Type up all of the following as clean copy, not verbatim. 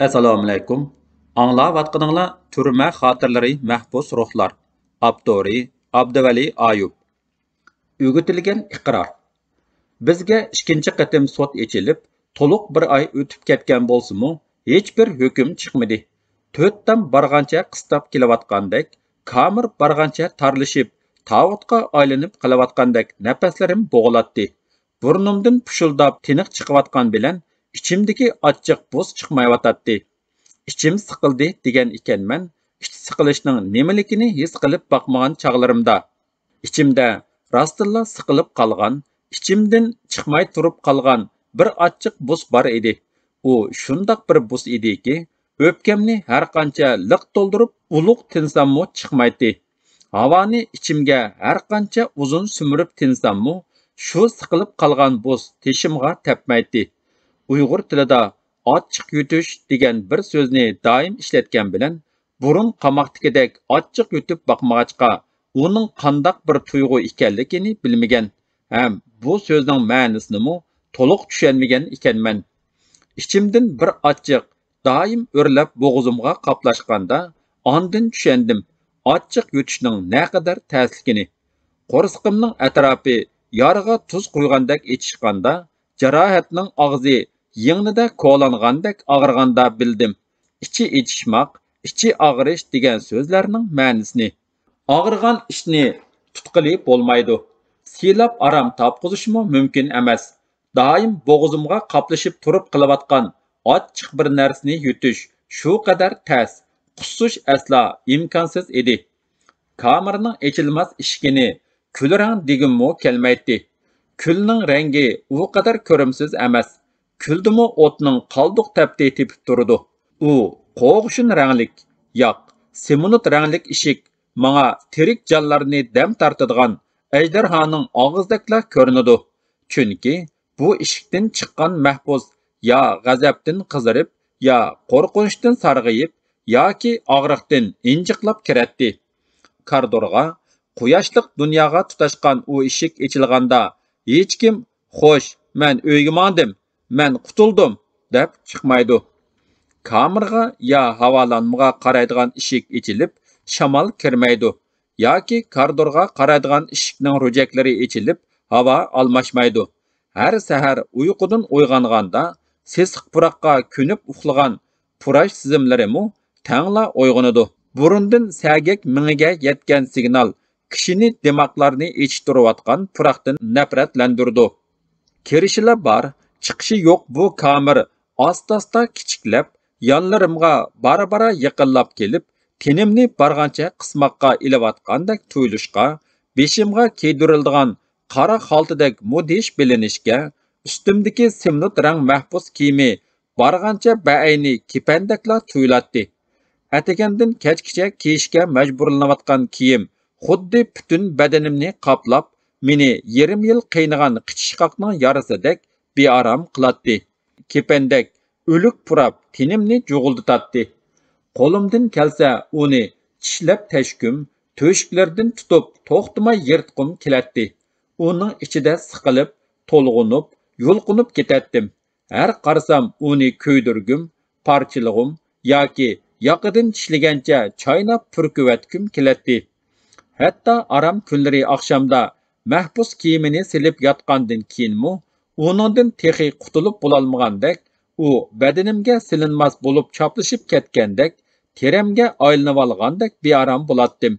Assalomu alaykum. Anglayotganinglar Turma xotirlari mahbus ruhlar. Avtori Abduvali Ayub. O'gitilgan iqror. Bizga ikkinchi qatim sud echilib, to'liq bir oy o'tib ketgan bo'lsa-mu, hech bir hukm chiqmadi. To'rtdan bargancha qistab kelayotgandek, kamir bargancha tarlishib, tavutga aylanib qilayotgandek nafaslarim bo'g'latdi. Burnimdan pushuldab tiniq chiqayotgan bilan ichimdagi achchiq buz chiqmayotdi. İçim sıkıldı degan ekanman, iç siqilishning nimaligini his qilib boqmagan chog'larimda. İchimda rostilla siqilib qolgan, ichimdan chiqmay turib qolgan bir achchiq buz bor edi. U shundoq bir buz ediki, o'pkamni har qancha liq to'ldirib, ulug' tinsammu chiqmaydi. Havoni ichimga har qancha uzun sumirib tinsammu, shu siqilib qolgan buz teshimga tepmaydi. Uyg'ur tilida ochiq yutish degan bir so'zni doim ishlatgan bilan burun qamoqdagidek ochiq yutib boqmag'achqa uning qandoq bir tuyg'u ekanligini bilmagan ham bu so'zning ma'nosini to'liq tushunmagan ekanman. Ichimdan bir ochiq doim o'rlab bo'g'zimga qoplashganda ondin tushundim ochiq yutishning naqadar ta'sirligini. Qo'rsqimning atrofi yorig'a tuz qo'ygandek ichishganda jarohatning og'zi yengida ko'langandek og'irganda bildim. İçi içişmak, içi ağrış degan so'zlarning ma'nosini. Og'irgan ishni tutqili bo'lmaydi. Silab aram topqizishmi mumkin emas. Doim bo'g'zimga qoplashib turib qilayotgan ochiq bir narsani yutish shu qadar tas, qussish asla imkonsiz edi. Kamerning echilmas eshigini kulrang degimmo kelmaydi. Külning rangi u qadar ko'rimsiz emas. Küldümü otning qalduq tapdi tepib turdi. U qo'g'shin ranglik, yoq, semunut ranglik ishik manga tirik jonlarni dam tortadigan ejderhaning og'izdakla ko'rinadi. Chunki bu ishikdan chiqqan mahbus ya g'azabdan qizarib, ya qo'rqinchdan sarg'ayib, yoki og'riqdan injiqlab kiratdi. Koridorga, quyoshliq dunyoga tutashgan u ishik ochilganda hech kim "Xo'sh, men uyga mondim. Men qutuldum" deb chiqmaydi. Kamerga ya havolanmaga qaraydigan eshik ochilib, shamol kirmaydi. Yoki koridorga qaraydigan eshikning rujaklari ochilib, havo almashmaydi. Har sahar uyqudan uyg'onganda, sesiq puroqqa ko'nib uxlagan purash tizimlarimi tangla uyg'onadi. Burundan sagak mingiga yetgan signal kishini demoqlarni eshittirayotgan puroqdan nafratlantirdi. Kirishila bor, chiqishi yo'q bu kamer asta-asta kichiklab, yonlarimga bara-bara yaqinlab kelib, tenimni bargancha qismoqqa ilayotgandek tuyulishga, beshimga kiydiriladigan qora xaltadek mudish bilinishga, ustimdagi simnut rang mahbus kiyimi bargancha baayni kipandakla tuyulatdi. Atagandan kechgacha kiyishga majburlanayotgan kiyim xuddi butun badanimni qoplab, meni yarim yil qiynagan qichishqoqning yarasidek bearam qilatdi. Kependek o'lik purab tenimni jug'ildatdi. Qo'limdan kelsa uni tishlab tashkum, to'shiklardan tutib to'xtamay yirtqim kelatdi. Uning ichida siqilib, to'lg'unib, yulqinib ketatdim. Har qarsam uni ko'ydirgim, parchilig'im yoki yoqidan tishlagancha chaynab purkivatgim kelatdi. Hatto aram kunlari oqshomda mahbus kiyimini silib yotgandan keyinmi uningdan texi qutulib bo'lolmagandek, u badanimga silinmas bo'lib choplashib ketgandek, teramga aylanib olgandek bearam bo'latdim.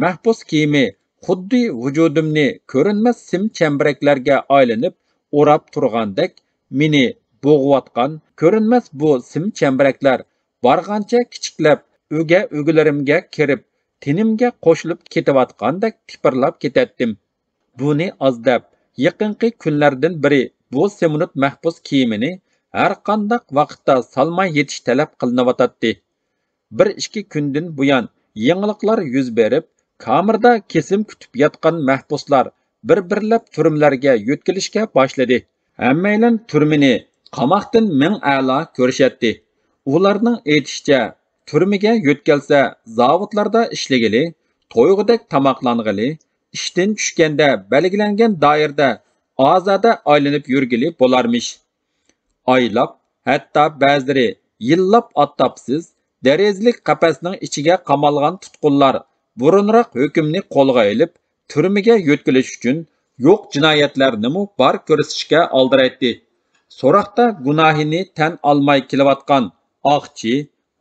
Mahbus kiyimi xuddi vujudimni ko'rinmas sim chambaraklarga aylanib o'rab turgandek, meni bo'g'iyotgan ko'rinmas bu sim chambaraklar bargancha kichiklab, o'gilarimga kirib, tenimga qo'shilib ketayotgandek tipirlab ketatdim. Buni ozdab yaqinqi kunlardan biri bu semunut mahbus kiyimini har qandaq vaqtda salmay yetish talab qilinayotdi. 1-2 kundan buyon yangiliklar yuz berib, kamerda kesim kutib yotgan mahbuslar bir-birlab turmlarga yo'tkilishga boshladi. Hammaylar turmini qamoqdan ming a'lo ko'rishatdi. Ularning aytishicha, turmiga yo'tkalsa zavodlarda ishlagili, to'yg'idek tamoqlang'ili, ishdan tushganda belgilangan doirada ozoda aylanib yurgili bo'larmish. Oylab, hatto ba'zilari yillab attapsiz derezilik qapasning ichiga qamalgan tutqunlar burunroq hukmni qo'lga olib turmaga yo'tkilish uchun yo'q jinoyatlarni bar ko'rsatishga oldiraydi. So'roqda gunohini tan olmay kelayotgan oqchi,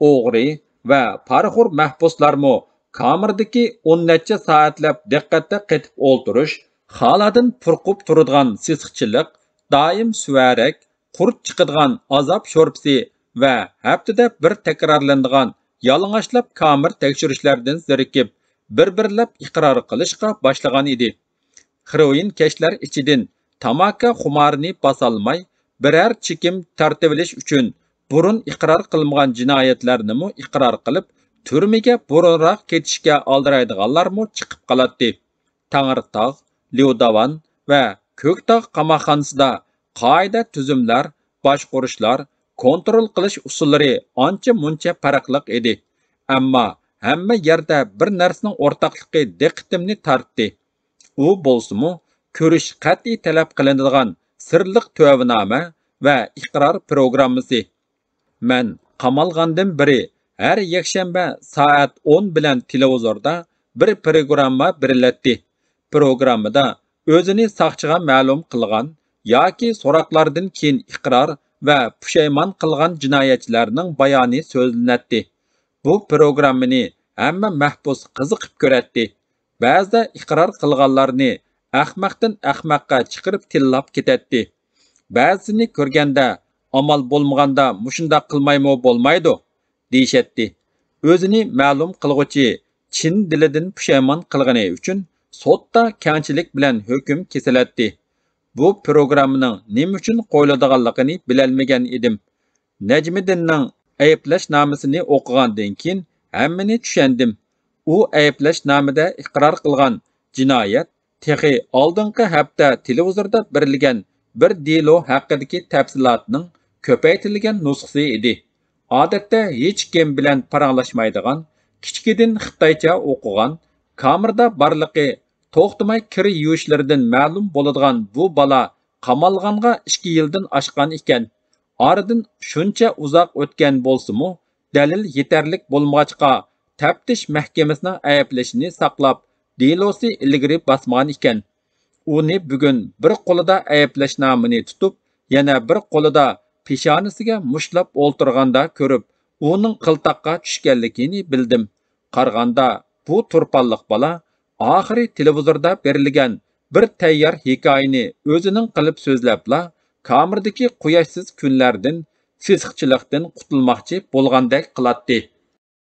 o'g'ri va parxur mahbuslarmo kamerdagi 10 necha soatlab diqqatda qetib o'ltirish, xaladan purqib turadigan sisiqchilik, doim suvarak, qurt chiqadigan azob sho'rpisi va haftada bir takrorlanadigan yalang'ochlab kamer tekshirishlardan zerikib, bir-birlab iqror qilishga boshlagan edi. Heroin kashlar ichidan tamaka xumarini basolmay, birər çekim tartibilish uchun burun iqror qilmagan jinoyatlarni iqror qilib, turmaga burunroq ketishga oldiraydiganlarmi chiqib qoladi. Tangirtog', Liudavan va Ko'ktog' qamoqxonasida qoida tuzumlar, boshqurishlar, kontrol qilish usullari ancha-muncha farqli edi. Ammo hamma yerda bir narsaning o'rtaqligi diqqatimni tortdi. U bo'lsa-mu, ko'rish qat'iy talab qilinadigan sirliq tövbename va iqror programmasi. Men qamalgandan beri har yakshanba soat 10 bilan televizorda bir programma beriladi. Programmada o'zini soqchiga ma'lum qilgan yoki so'roqlardan keyin iqror va pushaymon qilgan jinoyatchilarning bayoni so'zlanadi. Bu programmani hamma mahbus qiziqib ko'radi. Ba'zida iqror qilganlarni ahmoqdan ahmoqqa chiqarib tillab ketadi. Ba'zini ko'rganda amal bo'lmaganda mushunda qilmaymi bo'lmaydi deyishadi. O'zini ma'lum qilg'uchi chin dilidan pushaymon qilgani uchun sotda kangchilik bilan hukm kesiladi. Bu programmaning nima uchun qo'yiladiganligini bilolmagan edim. Najmiddinning ayblashnomasini o'qigandan keyin hammani tushundim. U ayblashnomada iqror qilgan jinoyat texi oldingi hafta televizorda berilgan bir delo haqidagi tafsilotning ko'paytirilgan nusxasi edi. Odatda hech kim bilan paranglashmaydigan, kichkidan xitoycha o'qigan, kamerda barligi to'xtamay kir yuvishlaridan ma'lum bo'ladigan bu bola qamalganga 2 yildan oshgan ekan. Oradan shuncha uzoq o'tgan bo'lsa-mu, dalil yetarlik bo'lmag'achqa taftish mahkamasining ayblashini saqlab, delosi ilgari basmagan ekan. Uni bugun bir qo'lida ayblashnomani tutib, yana bir qo'lida peshonasiga mushlab o'ltirganda ko'rib, uning qiltaqqa tushganligini bildim. Qarg'anda bu turpanliq bola oxiri televizorda berilgan bir tayyor hikoyani o'zining qilib so'zlabla, kamerdagi quyoshsiz kunlardan, sisiqchilikdan qutulmoqchi bo'lgandek qiladi.